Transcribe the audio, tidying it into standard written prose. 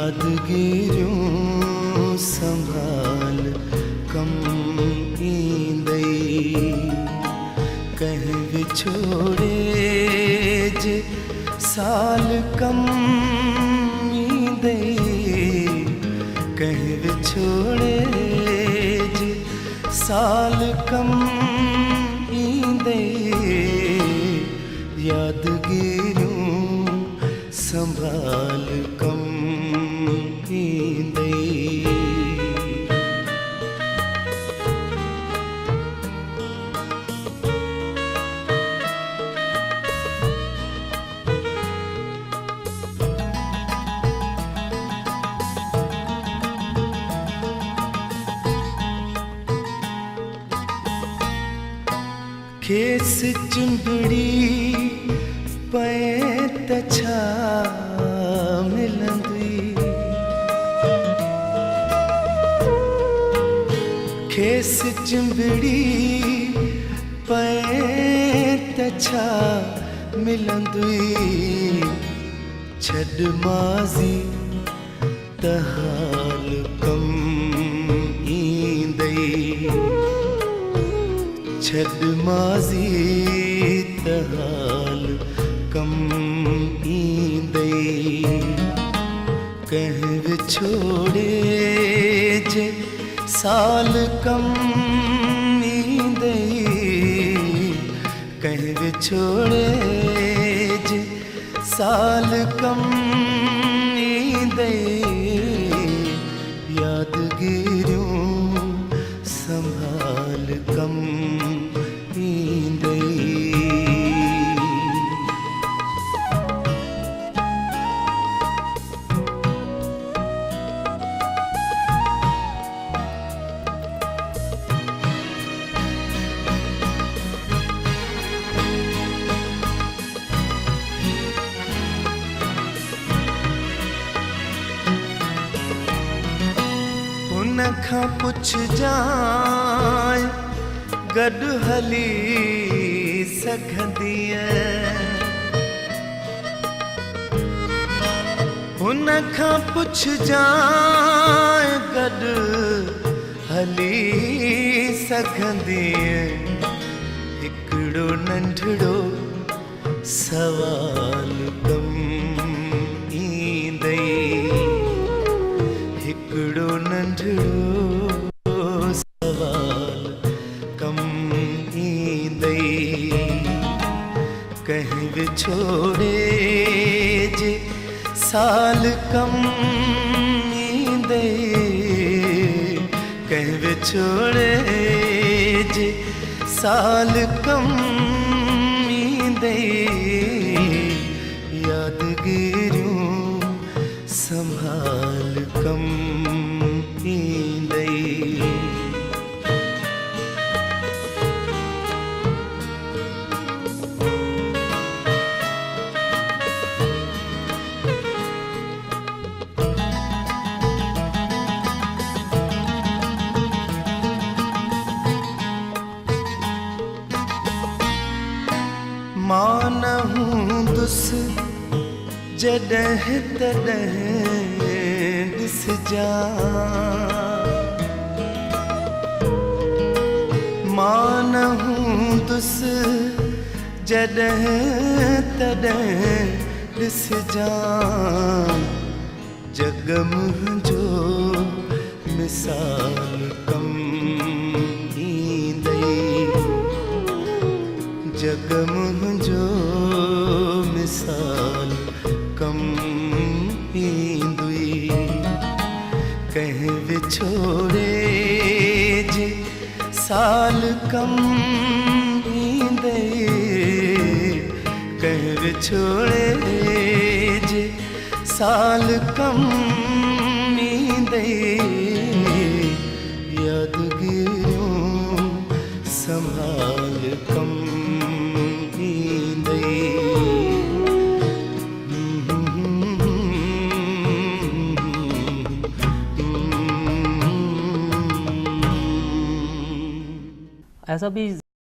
यादगिरियों संभाल कम ईंदई कहीं विछोड़े जे साल कम ईंदई कहीं विछोड़े जे साल कम ईंदई यादगिरियों संभाल कम ईंदई। खेस चुंबड़ी पए त छा मिलंदी खेस चुंबड़ी पए त छा मिलंदी छॾ माज़ी त हाल कम ईंदई छॾ माज़ी त हाल कम ईंदई कंहिं विछोड़े जे साल कम ईंदई कंहिं विछोड़े जे साल कम ईंदई यादगिरियों संभाल कम ईंदई। हुन खां पुछजांइ गॾु हली सघंदीअ हुन खां पुछजांइ गॾु हली सघंदीअ हिकिड़ो नंढड़ो सवाल कम ईंदई हिकिड़ो नंढड़ो सवाल कम ईंदई कहीं विछोड़े जे साल कम ईंदई कहीं विछोड़े जे साल कम ईंदई यादगिरियों संभाल कम ईंदई। मां न हूंदुस जॾहिं तॾहिं ॾिसजा मां न हूंदुस जॾहिं तॾहिं ॾिसजा जग मुंहिंजो मिसाल कम ईंदई जग मुंहिंजो मिसाल कम ईंदुई कहीं विछोड़े जे साल कम ईंदई कहीं विछोड़े जे साल कम ईंदई यादगिरियों संभाल कम ऐसा भी